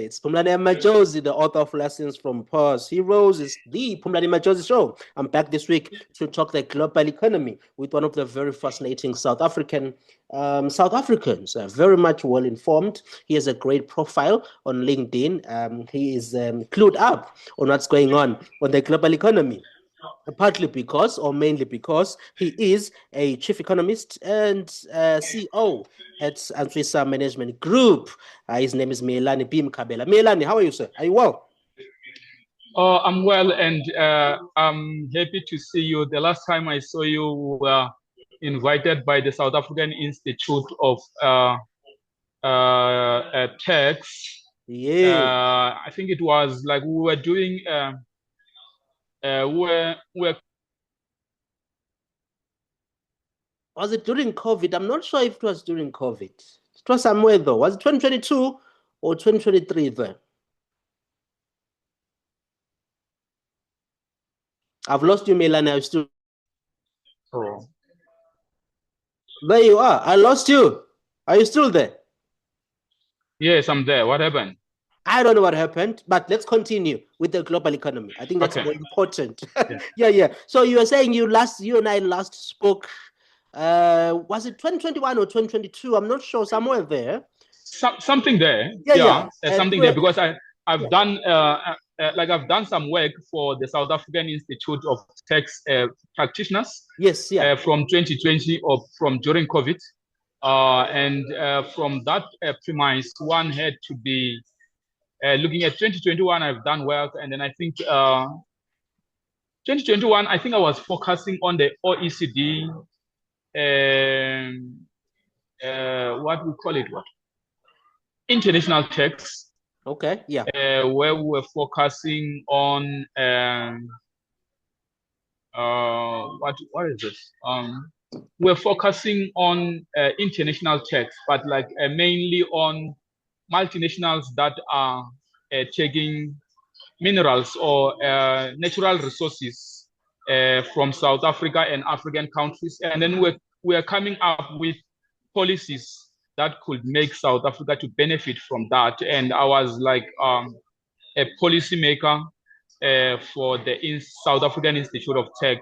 It's Phumlani Majosi, the author of Lessons from Past Heroes. It's the Phumlani Majosi Show. I'm back this week to talk the global economy with one of the very fascinating South Africans, very much well informed. He has a great profile on LinkedIn. He is clued up on what's going on the global economy. Partly because, or mainly because, he is a chief economist and CEO at Antswisa Management Group. His name is Miyelani B. Mkhabela. Miyelani, how are you, sir? Are you well? I'm well, and I'm happy to see you. The last time I saw you were invited by the South African Institute of Tax. Yeah. I think it was like we were doing. Was it during COVID? I'm not sure if it was during COVID. It was somewhere though. Was it 2022 or 2023 there? I've lost you, Miyelani. I'm still. Oh. There you are. I lost you. Are you still there? Yes, I'm there. What happened? I don't know what happened, but let's continue with the global economy. I think that's Okay. more important. Yeah. Yeah. So you were saying you and I last spoke. Was it 2021 or 2022? I'm not sure. Somewhere there. Something there. Yeah. Something there because I've done I've done some work for the South African Institute of Tax Practitioners. Yes. Yeah. From 2020 or from during COVID. And from that premise, one had to be looking at 2021. I've done work, and then I think 2021. I think I was focusing on the OECD. What we call it? What? International tax. Okay. Yeah. Where we were focusing on what is this? We're focusing on international tax, but like mainly on multinationals that are taking minerals or natural resources from South Africa and African countries, and then we're coming up with policies that could make South Africa to benefit from that. And I was like a policymaker for the South African Institute of Tax.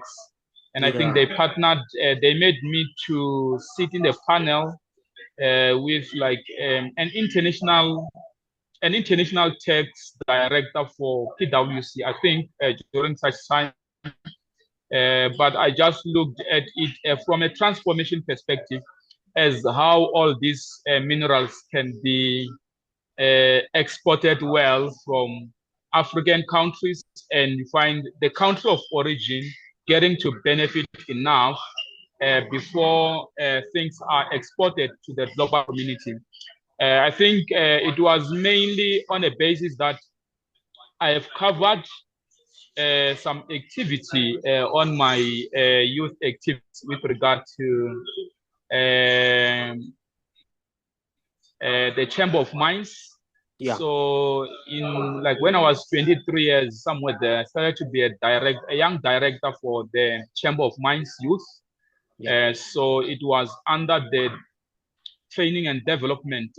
And I think they partnered, they made me to sit in the panel with like an international tax director for PwC, I think, during such time. But I just looked at it from a transformation perspective as how all these minerals can be exported well from African countries, and find the country of origin getting to benefit enough before things are exported to the global community. I think it was mainly on a basis that I have covered some activity on my youth activities with regard to the Chamber of Mines. Yeah. So in like when I was 23 years, somewhere there, I started to be a young director for the Chamber of Mines Youth. Yeah. So it was under the training and development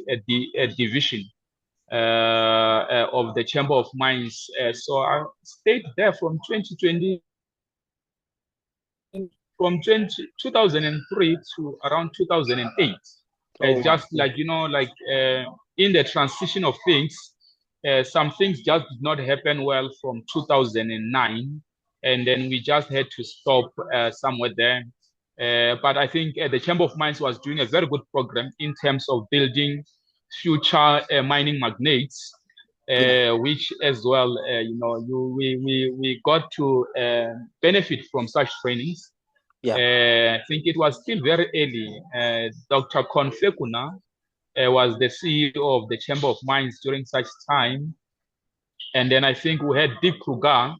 division of the Chamber of Mines. So I stayed there from 2020, from 2003 to around 2008. Just like, in the transition of things, some things just did not happen well from 2009. And then we just had to stop somewhere there. But I think the Chamber of Mines was doing a very good program in terms of building future mining magnates, which as well, we got to benefit from such trainings. I think it was still very early. Dr. Confekuna was the CEO of the Chamber of Mines during such time. And then I think we had Dick Kruger.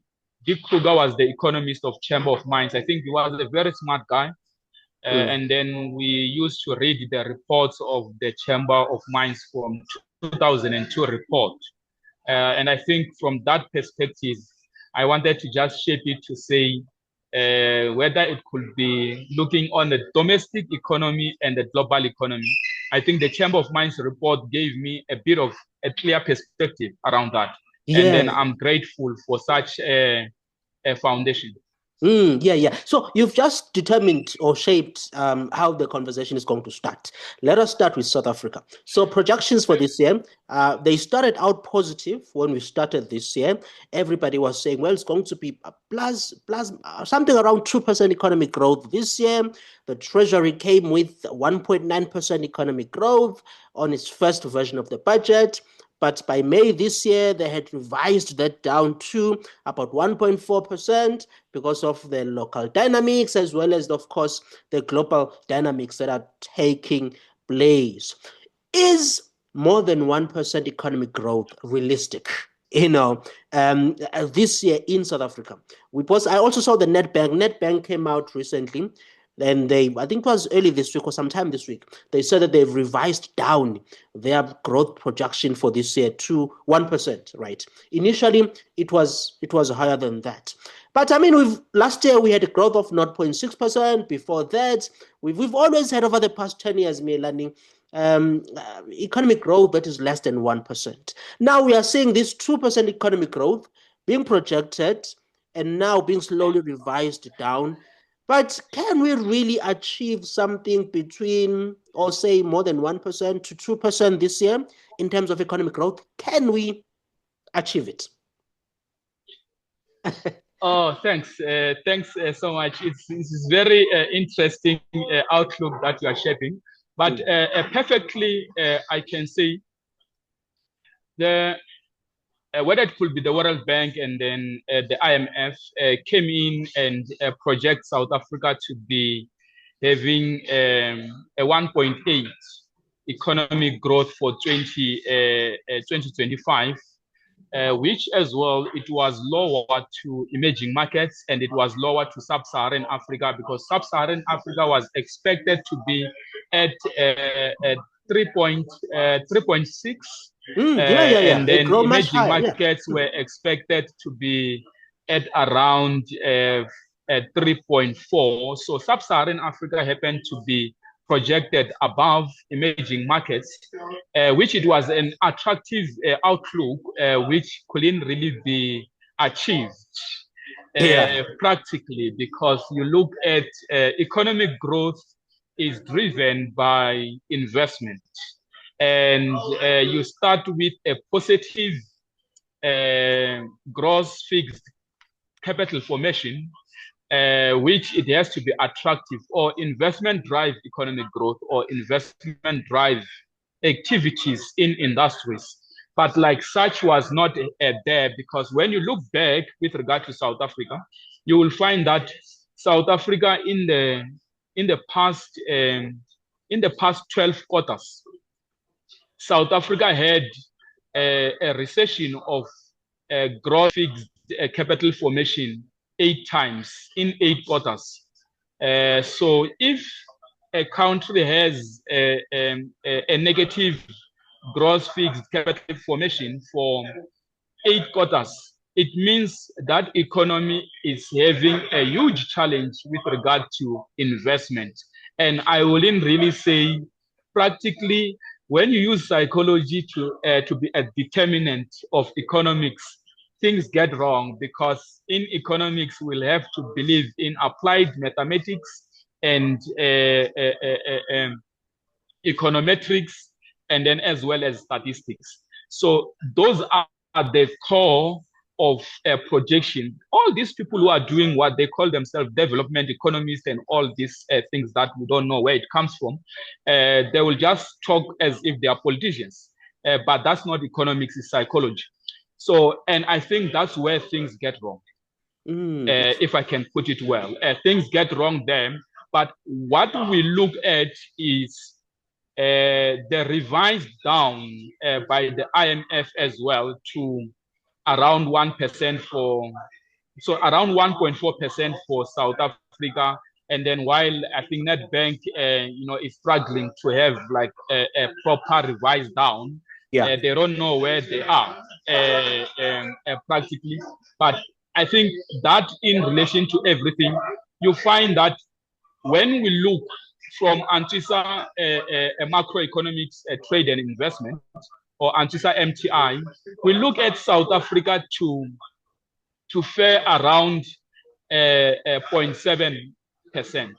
Dick Kruger was the economist of Chamber of Mines. I think he was a very smart guy. And then we used to read the reports of the Chamber of Mines from 2002 report. And I think from that perspective, I wanted to just shape it to say whether it could be looking on the domestic economy and the global economy. I think the Chamber of Mines report gave me a bit of a clear perspective around that. And then Yeah. I'm grateful for such a foundation. Yeah. So you've just determined or shaped how the conversation is going to start. Let us start with South Africa. So projections for this year, they started out positive when we started this year. Everybody was saying, well, it's going to be a plus something around 2% economic growth this year. The Treasury came with 1.9% economic growth on its first version of the budget. But by May this year, they had revised that down to about 1.4% because of the local dynamics as well as, of course, the global dynamics that are taking place. Is more than 1% economic growth realistic? This year in South Africa. I also saw the Nedbank. Nedbank came out recently. Then I think it was early this week or sometime this week, they said that they've revised down their growth projection for this year to 1%, right? Initially, it was higher than that. But I mean, last year we had a growth of 0.6%. Before that, we've always had over the past 10 years, Miyelani, economic growth that is less than 1%. Now we are seeing this 2% economic growth being projected and now being slowly revised down. But can we really achieve something between, or say, more than 1% to 2% this year in terms of economic growth? Can we achieve it? Oh, thanks. Thanks so much. It's very interesting outlook that you are shaping. But perfectly, I can say whether it could be the World Bank and then the IMF came in and project South Africa to be having a 1.8 economic growth for 2025. Which as well, it was lower to emerging markets and it was lower to sub-Saharan Africa, because sub-Saharan Africa was expected to be at 3.6. And then emerging markets were expected to be at around 3.4. So sub-Saharan Africa happened to be projected above emerging markets, which it was an attractive outlook, which couldn't really be achieved practically, because you look at economic growth is driven by investment. And you start with a positive gross fixed capital formation, which it has to be attractive, or investment drive economic growth, or investment drive activities in industries. But like such was not there, because when you look back with regard to South Africa, you will find that South Africa in the past 12 quarters, South Africa had a recession of gross fixed capital formation 8 times in 8 quarters. So if a country has a negative gross fixed capital formation for 8 quarters, it means that economy is having a huge challenge with regard to investment. And I wouldn't really say practically, when you use psychology to be a determinant of economics, things get wrong, because in economics we'll have to believe in applied mathematics and econometrics, and then as well as statistics. So those are the core of projection. All these people who are doing what they call themselves development economists and all these things that we don't know where it comes from, they will just talk as if they are politicians. But that's not economics, it's psychology. So, and I think that's where things get wrong. If I can put it well, things get wrong there. But what we look at is the revised down by the IMF as well to around 1% so around 1.4% for South Africa. And then while I think Nedbank, is struggling to have like a proper revised down, they don't know where they are practically. But I think that in relation to everything, you find that when we look from Antswisa, a macroeconomics trade and investment, or Antswisa MTI, we look at South Africa to fare around 0.7%.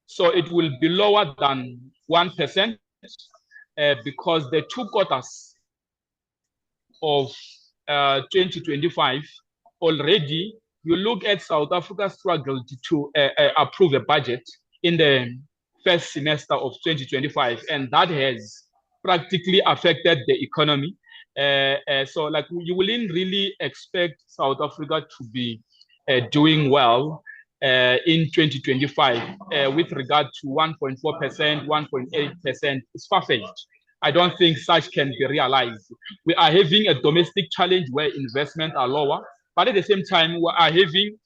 So it will be lower than 1% because the 2 quarters of 2025 already, you look at South Africa struggled to approve a budget in the first semester of 2025, and that has practically affected the economy. So like you wouldn't really expect South Africa to be doing well in 2025 with regard to 1.4%, 1.8%. It's far-fetched. I don't think such can be realized. We are having a domestic challenge where investment are lower, but at the same time, we are having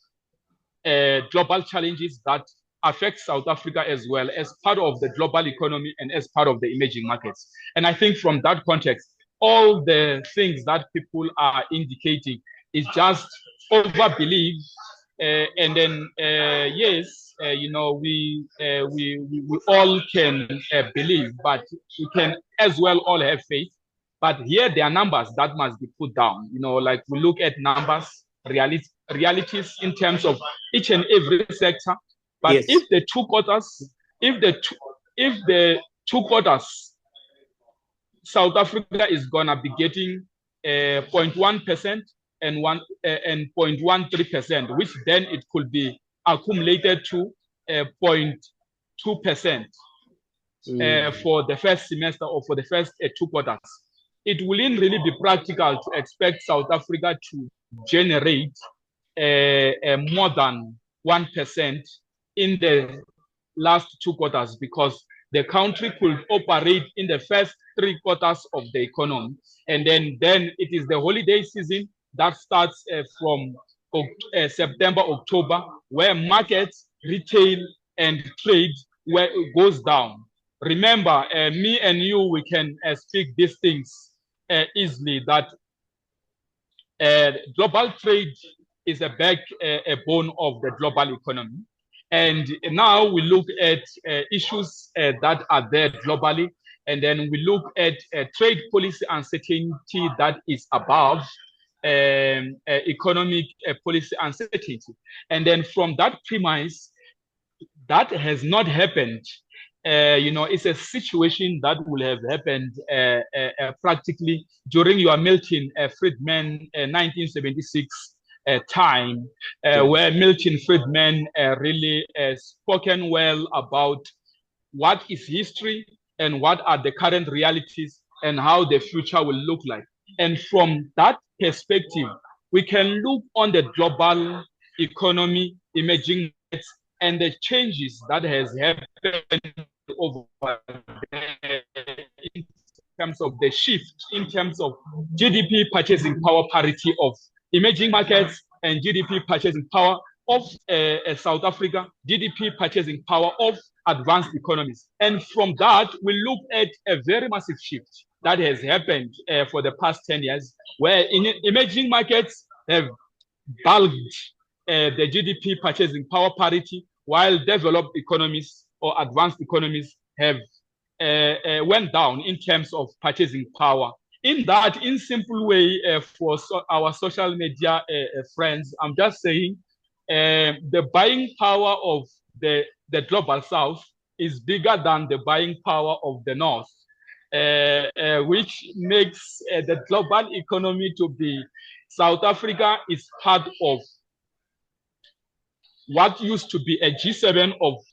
global challenges that affect South Africa as well as part of the global economy and as part of the emerging markets. And I think from that context, all the things that people are indicating is just over-belief. And then, yes, we all can believe, but we can as well all have faith. But here there are numbers that must be put down. Like we look at numbers, realities in terms of each and every sector. But Yes. if the 2 quarters, if the 2 quarters, South Africa is gonna be getting 0.1% and 0.13%, which then it could be accumulated to 0.2% for the first semester or for the first 2 quarters. It wouldn't really be practical to expect South Africa to generate more than 1% in the last 2 quarters, because the country could operate in the first 3 quarters of the economy. And then it is the holiday season that starts from September, October, where markets, retail, and trade where it goes down. Remember, me and you, we can speak these things easily, that global trade is a backbone of the global economy. And now we look at issues that are there globally, and then we look at trade policy uncertainty that is above economic policy uncertainty. And then from that premise, that has not happened. It's a situation that will have happened practically during your Milton Friedman 1976 time, where Milton Friedman really spoken well about what is history and what are the current realities and how the future will look like. And from that perspective, we can look on the global economy, emerging markets, and the changes that has happened over there in terms of the shift, in terms of GDP purchasing power parity of emerging markets and GDP purchasing power of South Africa, GDP purchasing power of advanced economies. And from that, we look at a very massive shift that has happened for the past 10 years, where emerging markets have bulged the GDP purchasing power parity, while developed economies or advanced economies have went down in terms of purchasing power. In that, in simple way, for our social media friends, I'm just saying the buying power of the global south is bigger than the buying power of the north, which makes the global economy to be South Africa is part of what used to be a G7 of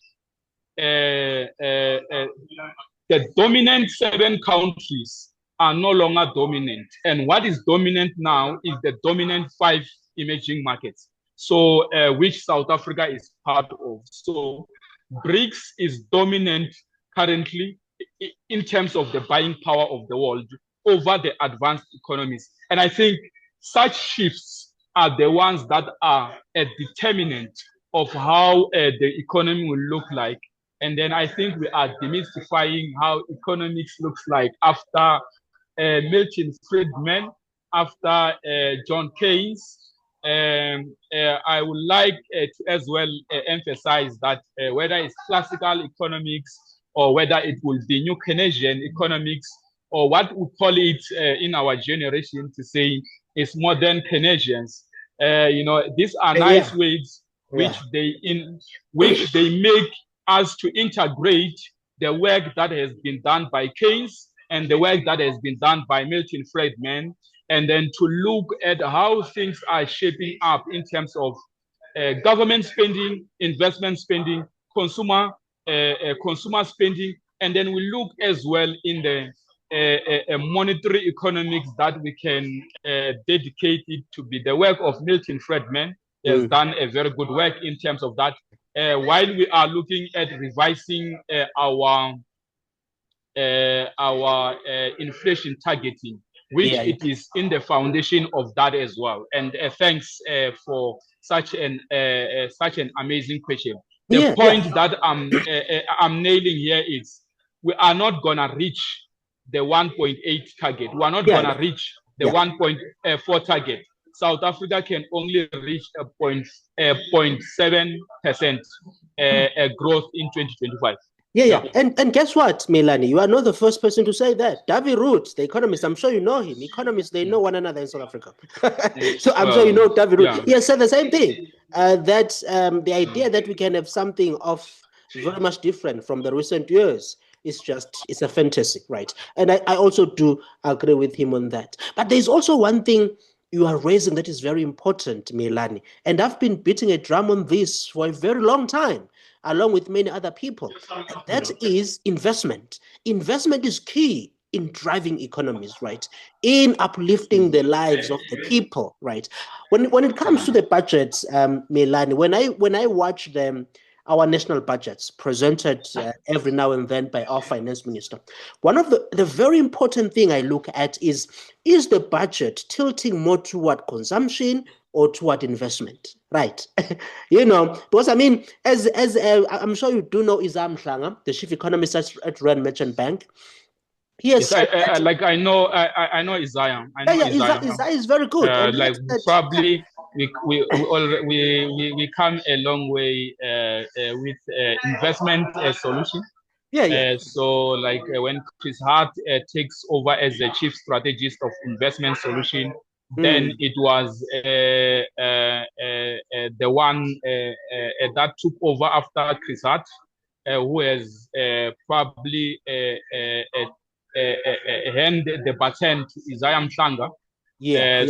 the dominant 7 countries are no longer dominant. And what is dominant now is the dominant 5 emerging markets, so which South Africa is part of. So BRICS is dominant currently in terms of the buying power of the world over the advanced economies. And I think such shifts are the ones that are a determinant of how the economy will look like. And then I think we are demystifying how economics looks like after Milton Friedman, after John Keynes. I would like to as well emphasize that whether it's classical economics or whether it will be new Keynesian economics, or what we call it in our generation to say is modern Keynesians. These are nice ways which they make us to integrate the work that has been done by Keynes and the work that has been done by Milton Friedman, and then to look at how things are shaping up in terms of government spending, investment spending, consumer spending, and then we look as well in the monetary economics that we can dedicate it to be the work of Milton Friedman. He has done a very good work in terms of that. While we are looking at revising our inflation targeting, which it is in the foundation of that as well. And thanks for such an amazing question. The point that I'm nailing here is we are not gonna reach the 1.8 target. We are not gonna reach the 1.4 target. South Africa can only reach a 0.7% growth in 2025. And guess what, Miyelani? You are not the first person to say that. David Root, the economist, I'm sure you know him. Economists, they know one another in South Africa. So I'm sure you know David Root. He has said the same thing, that the idea that we can have something of very much different from the recent years it's a fantasy, right? And I also do agree with him on that. But there's also one thing you are raising that is very important, Miyelani. And I've been beating a drum on this for a very long time, along with many other people. And that is investment. Investment is key in driving economies, right? In uplifting the lives of the people, right? When it comes to the budgets, Miyelani, when I watch them, our national budgets presented every now and then by our finance minister, one of the very important thing I look at is the budget tilting more toward consumption or toward investment, right? Because I mean, as I'm sure you do know Isaiah Mhlanga, the chief economist at Rand Merchant Bank. Yes, I know Isaiah. Isaiah is very good. Probably we come a long way with investment solution. So when Chris Hart takes over as the chief strategist of investment solution, then it was the one that took over after Chris Hart, who has probably handed the baton to Isaiah Mhlanga.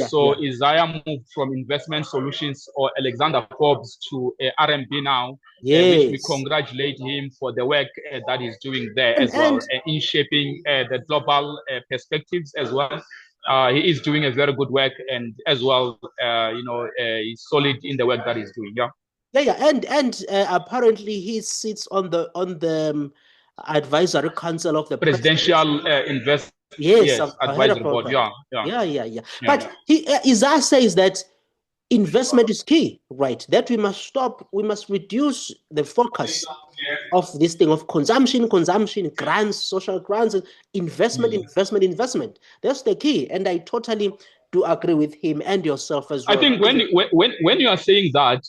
So Isaiah moved from investment solutions or Alexander Forbes to RMB now, which we congratulate him for the work that he's doing there as well, in shaping the global perspectives as well. He is doing a very good work, and as well, he's solid in the work that he's doing. And apparently he sits on the advisory council of the presidential investment. Advisory board. But Isaiah says that investment is key, right? That we must reduce the focus of this thing of consumption, grants, social grants, investment. That's the key. And I totally do agree with him and yourself as well. I think when you are saying that,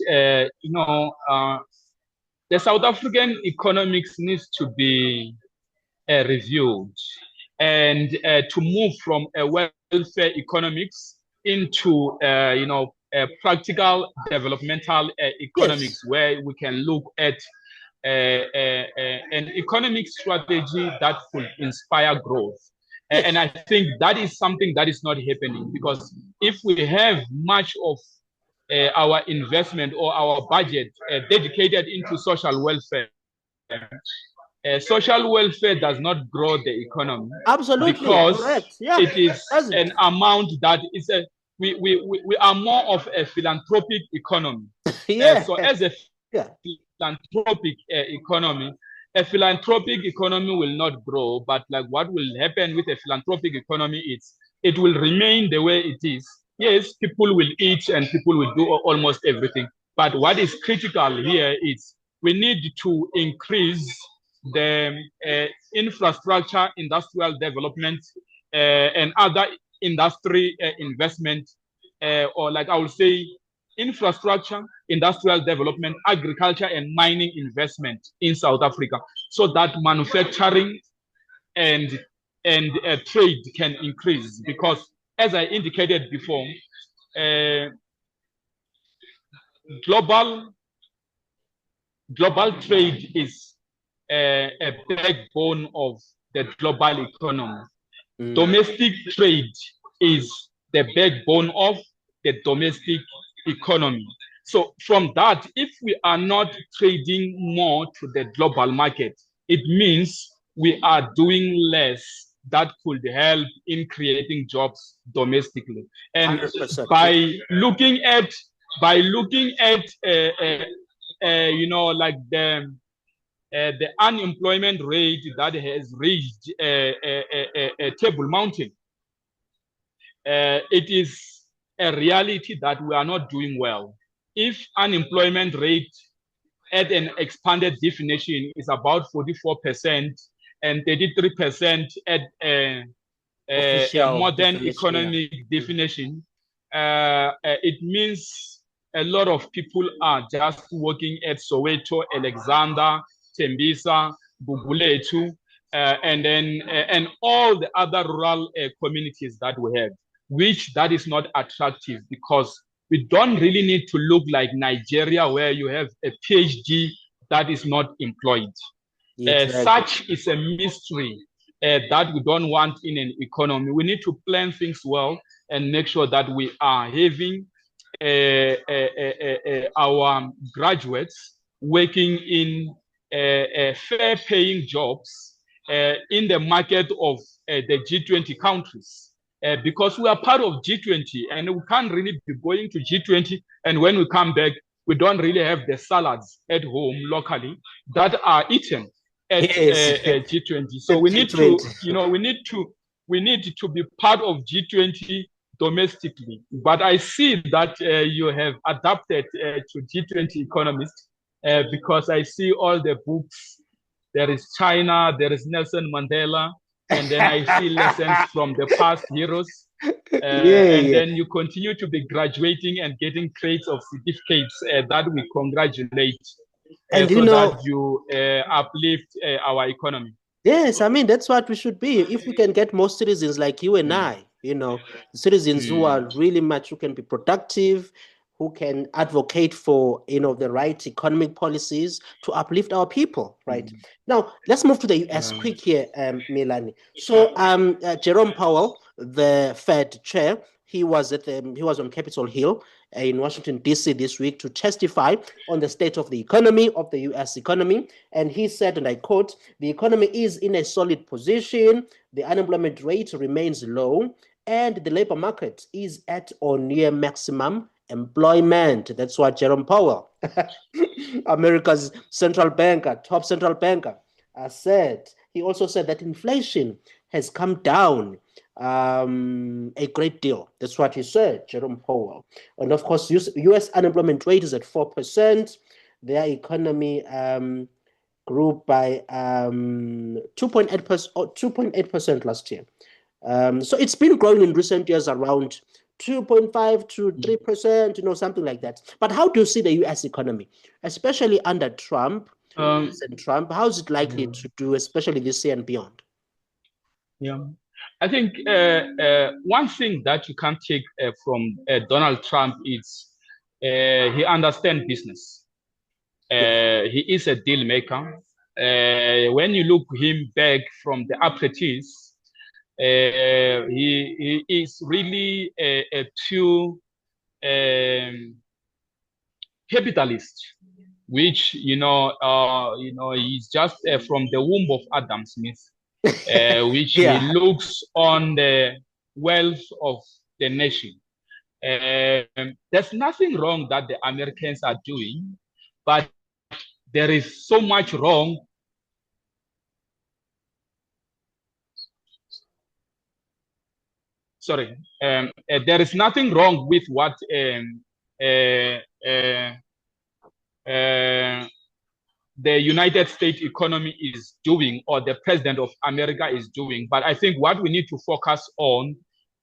the South African economics needs to be reviewed, and to move from a welfare economics into practical developmental economics, where we can look at an economic strategy that could inspire growth. And I think that is something that is not happening, because if we have much of our investment or our budget dedicated into social welfare, social welfare does not grow the economy. Absolutely, because it is an amount that is we are more of a philanthropic economy. So as a philanthropic economy, a philanthropic economy will not grow, but what will happen with a philanthropic economy is it will remain the way it is. Yes, people will eat and people will do almost everything. But what is critical here is we need to increase the infrastructure, industrial development, and other industry investment, or I would say infrastructure, industrial development, agriculture, and mining investment in South Africa, so that manufacturing and and trade can increase, because as I indicated before, global trade is a backbone of the global economy. Domestic trade is the backbone of the domestic economy. So from that, if we are not trading more to the global market, it means we are doing less that could help in creating jobs domestically. And 100%. by looking at like the unemployment rate that has reached a table mountain, it is a reality that we are not doing well. If unemployment rate at an expanded definition is about 44% and 33% at a modern economic definition, it means a lot of people are just working at Soweto, Alexander, Tembisa, Bubuletu, and all the other rural communities that we have, which that is not attractive, because we don't really need to look like Nigeria, where you have a PhD that is not employed. Exactly. Such is a mystery that we don't want in an economy. We need to plan things well and make sure that we are having our graduates working in fair paying jobs in the market of the G20 countries. Because we are part of G20 and we can't really be going to G20, and when we come back, we don't really have the salads at home locally that are eaten at G20. So we need to, we need to be part of G20 domestically. But I see that you have adapted to G20 economists, because I see all the books. There is China, there is Nelson Mandela, and then I see lessons from the past heroes. Then you continue to be graduating and getting crates of certificates that we congratulate, and so that you uplift our economy. Yes, I mean, that's what we should be. If we can get more citizens like you and I, citizens who are really who can be productive, who can advocate for, the right economic policies to uplift our people, right? Now, let's move to the US quick here, Miyelani. So, Jerome Powell, the Fed chair, he was on Capitol Hill in Washington, D.C. this week to testify on the state of the economy, of the U.S. economy. And he said, and I quote, "The economy is in a solid position, the unemployment rate remains low, and the labor market is at or near maximum employment." That's what Jerome Powell, America's central banker, top central banker, said. He also said that inflation has come down a great deal. That's what he said, Jerome Powell. And of course, U.S. unemployment rate is at 4%. Their economy grew by 2.8% last year. So it's been growing in recent years around 2.5 to 3%, something like that. But how do you see the U.S. economy, especially under Trump? How is it likely to do, especially this year and beyond? Yeah, I think one thing that you can't take from Donald Trump is he understands business. He is a deal maker. When you look him back from the apprentice, he is really a pure capitalist, which he's just from the womb of Adam Smith, which he looks on the wealth of the nation. There's nothing wrong that the Americans are doing, but there is so much wrong. Sorry, there is nothing wrong with what the United States economy is doing, or the president of America is doing. But I think what we need to focus on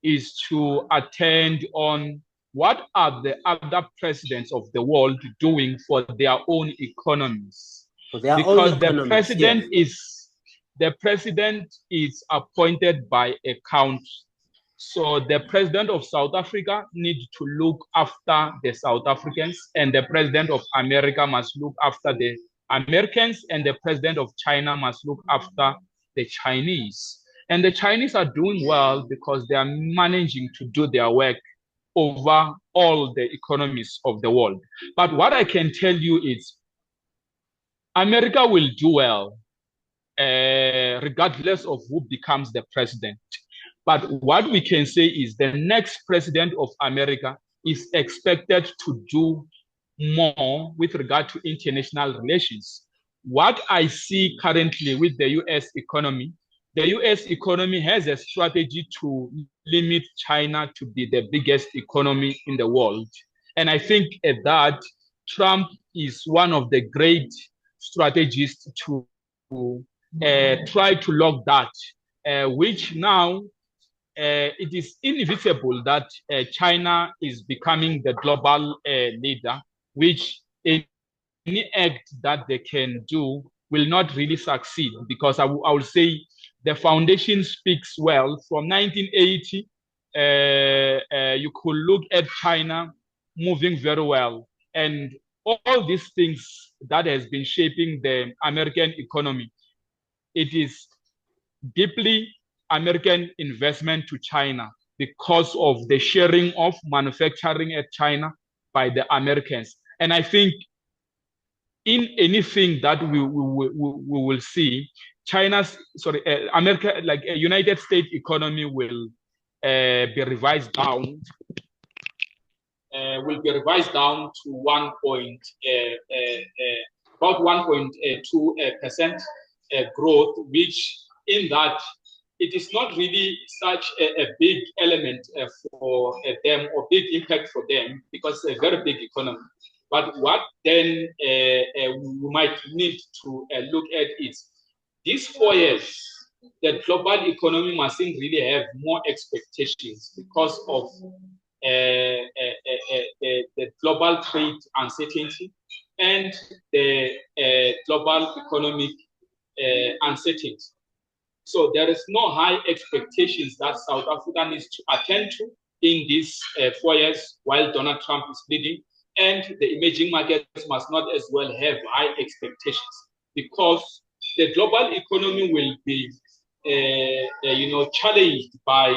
is to attend on what are the other presidents of the world doing for their own economies. Because the president is the president is appointed by a country. So the president of South Africa needs to look after the South Africans, and the president of America must look after the Americans, and the president of China must look after the Chinese. And the Chinese are doing well because they are managing to do their work over all the economies of the world. But what I can tell you is America will do well regardless of who becomes the president. But what we can say is the next president of America is expected to do more with regard to international relations. What I see currently with the US economy, the US economy has a strategy to limit China to be the biggest economy in the world. And I think that Trump is one of the great strategists to try to lock that, which now it is inevitable that China is becoming the global leader, which any act that they can do will not really succeed, because I will say the foundation speaks well. From 1980, you could look at China moving very well. And all these things that has been shaping the American economy, it is deeply American investment to China because of the sharing of manufacturing at China by the Americans. And I think in anything that we will see, America, like a United States economy will be revised down. Will be revised down to about 1.2% growth, which in that it is not really such a big element for them, or big impact for them, because it's a very big economy. But what then we might need to look at is these 4 years, the global economy mustn't really have more expectations because of the global trade uncertainty and the global economic uncertainty. So there is no high expectations that South Africa needs to attend to in these 4 years while Donald Trump is leading, and the emerging markets must not as well have high expectations, because the global economy will be challenged by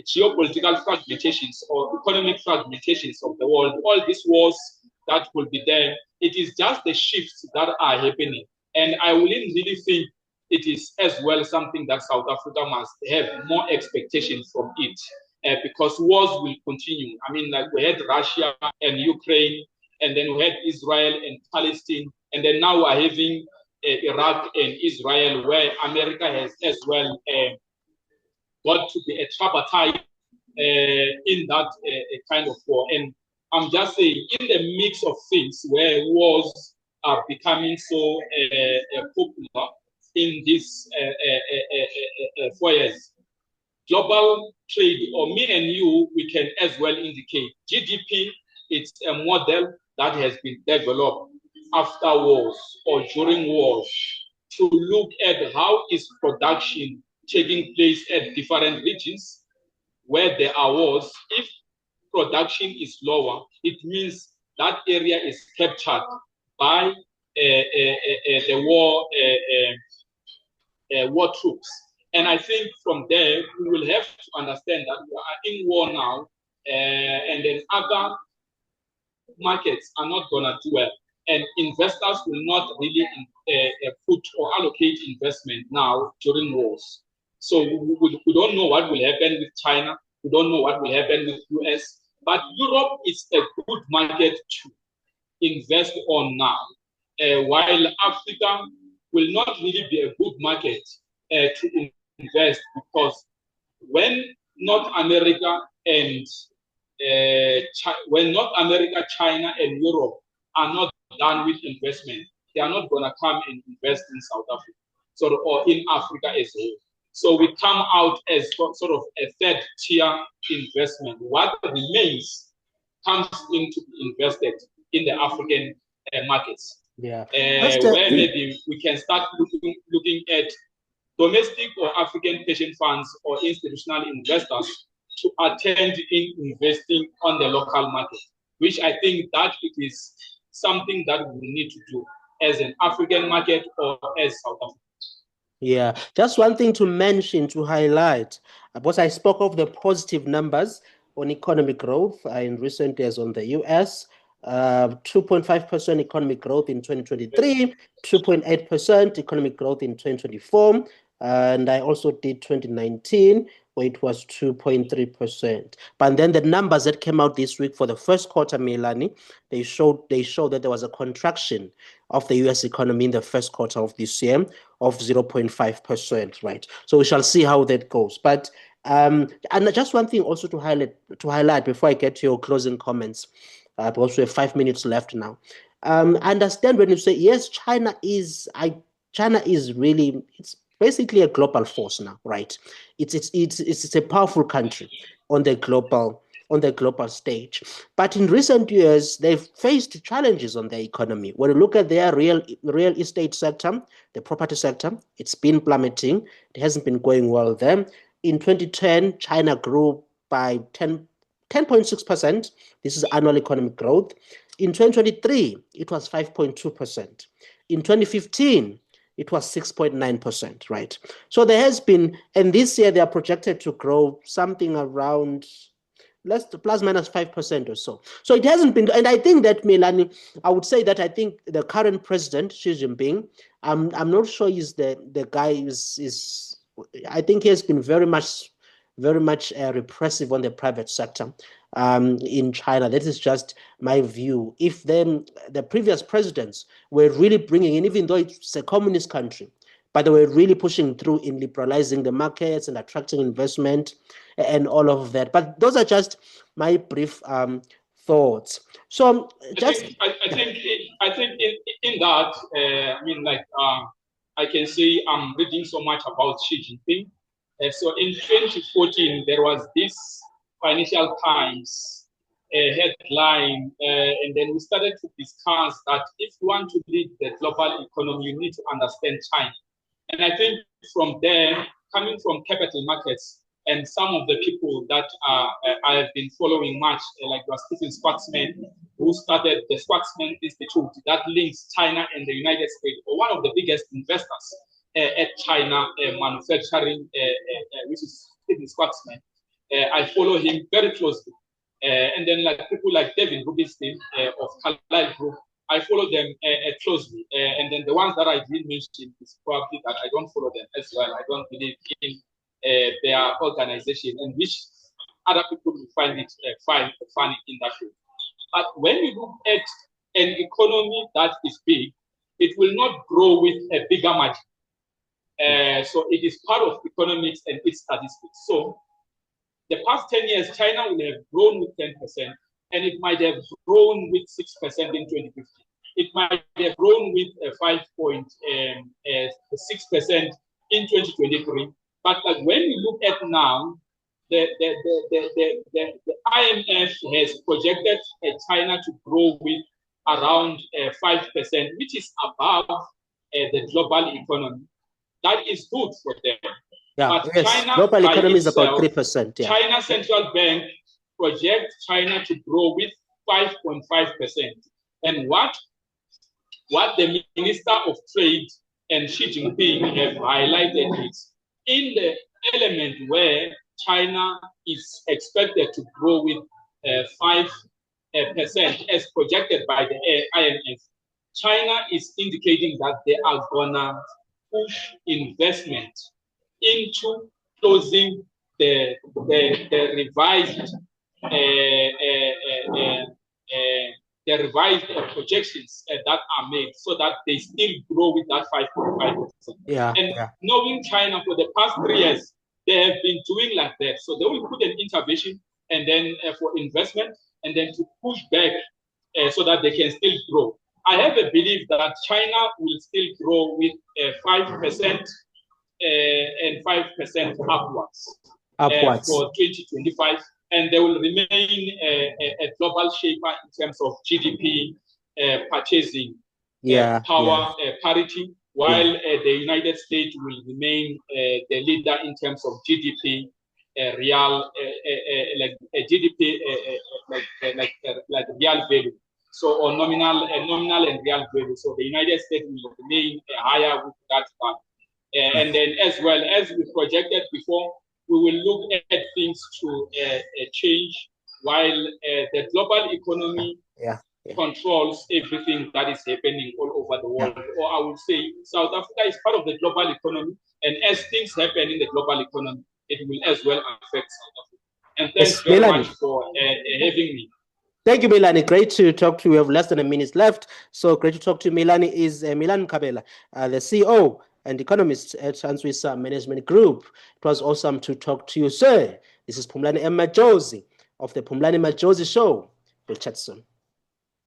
geopolitical fragmentations or economic fragmentations of the world. All these wars that will be there, it is just the shifts that are happening. And I wouldn't really think it is as well something that South Africa must have more expectations from it, because wars will continue. I mean, like we had Russia and Ukraine, and then we had Israel and Palestine, and then now we're having Iraq and Israel, where America has as well got to be a tripartite in that kind of war. And I'm just saying, in the mix of things where wars are becoming so popular in these 4 years, global trade, or me and you, we can as well indicate GDP. It's a model that has been developed after wars or during wars to look at how is production taking place at different regions where there are wars. If production is lower, it means that area is captured by the war troops. And I think from there, we will have to understand that we are in war now, and then other markets are not going to do well. And investors will not really put or allocate investment now during wars. So we don't know what will happen with China. We don't know what will happen with US. But Europe is a good market to invest on now, while Africa will not really be a good market to invest, because when North America, China, and Europe are not done with investment, they are not going to come and invest in South Africa, or in Africa as a whole. So we come out as sort of a third tier investment. What remains comes into invested in the African markets. Yeah. Where maybe we can start looking at domestic or African pension funds or institutional investors to attend in investing on the local market, which I think that it is something that we need to do as an African market or as South Africa. Yeah, just one thing to mention, to highlight, because I spoke of the positive numbers on economic growth in recent years on the US, 2.5% economic growth in 2023, 2.8% economic growth in 2024, and I also did 2019, where it was 2.3%. But then the numbers that came out this week for the first quarter, Miyelani, they showed that there was a contraction of the US economy in the first quarter of this year of 0.5%, right? So we shall see how that goes. But and just one thing also to highlight before I get to your closing comments, because we have 5 minutes left now. I understand when you say yes, China is really, it's basically a global force now, right? It's a powerful country on the global stage. But in recent years, they've faced challenges on their economy. When you look at their real estate sector, the property sector, it's been plummeting. It hasn't been going well there. In 2010, China grew by 10.6%. This is annual economic growth. In 2023, it was 5.2%. In 2015, it was 6.9%, right? So there has been, and this year they are projected to grow something around plus minus 5% or so. So it hasn't been, and I think that, Miyelani, I would say that I think the current president, Xi Jinping, I'm not sure he's the guy is I think he has been very much repressive on the private sector in China. That is just my view. If then the previous presidents were really bringing in, even though it's a communist country, but they were really pushing through in liberalizing the markets and attracting investment and all of that. But those are just my brief thoughts. So I think in that, I mean, like I can say I'm reading so much about Xi Jinping. So in 2014, there was this Financial Times headline, and then we started to discuss that if you want to lead the global economy, you need to understand China. And I think from there, coming from capital markets, and some of the people that I have been following much, like Stephen Schwarzman, who started the Schwarzman Institute that links China and the United States, or one of the biggest investors at China manufacturing, which is Stephen Schwarzman. I follow him very closely. And then like people like David Rubinstein of Carlyle Group, I follow them closely. And then the ones that I didn't mention is probably that I don't follow them as well. I don't believe in their organization, and which other people will find it funny in that way. But when you look at an economy that is big, it will not grow with a bigger margin. So it is part of economics and its statistics. So the past 10 years, China will have grown with 10%, and it might have grown with 6% in 2015. It might have grown with 5.6% in 2023. But like when you look at now, the IMF has projected China to grow with around 5%, which is above the global economy. That is good for them. Yeah, but yes. China, Global economy is about 3%. Yeah. China Central Bank projects China to grow with 5.5%. And what the Minister of Trade and Xi Jinping have highlighted is in the element where China is expected to grow with 5% as projected by the IMF. China is indicating that they are gonna push investment into closing the revised projections that are made, so that they still grow with that 5.5%. Yeah. And knowing China for the past 3 years, they have been doing like that. So they will put an intervention and then for investment, and then to push back so that they can still grow. I have a belief that China will still grow with 5% and 5% upwards for 2025, and they will remain a global shaper in terms of GDP purchasing power parity, while the United States will remain the leader in terms of GDP, real GDP like real value. So or nominal and real value. So the United States will remain higher with that part. And then as well as we projected before, we will look at things to change while the global economy controls everything that is happening all over the world. Or I would say South Africa is part of the global economy, and as things happen in the global economy, it will as well affect South Africa. And thanks very much for having me. Thank you, Miyelani. Great to talk to you. We have less than a minute left. So great to talk to you. Miyelani is Miyelani Mkhabela, the CEO and economist at Antswisa Management Group. It was awesome to talk to you, sir. This is Phumlani M. Majozi of the Phumlani Majozi Show. We'll chat soon.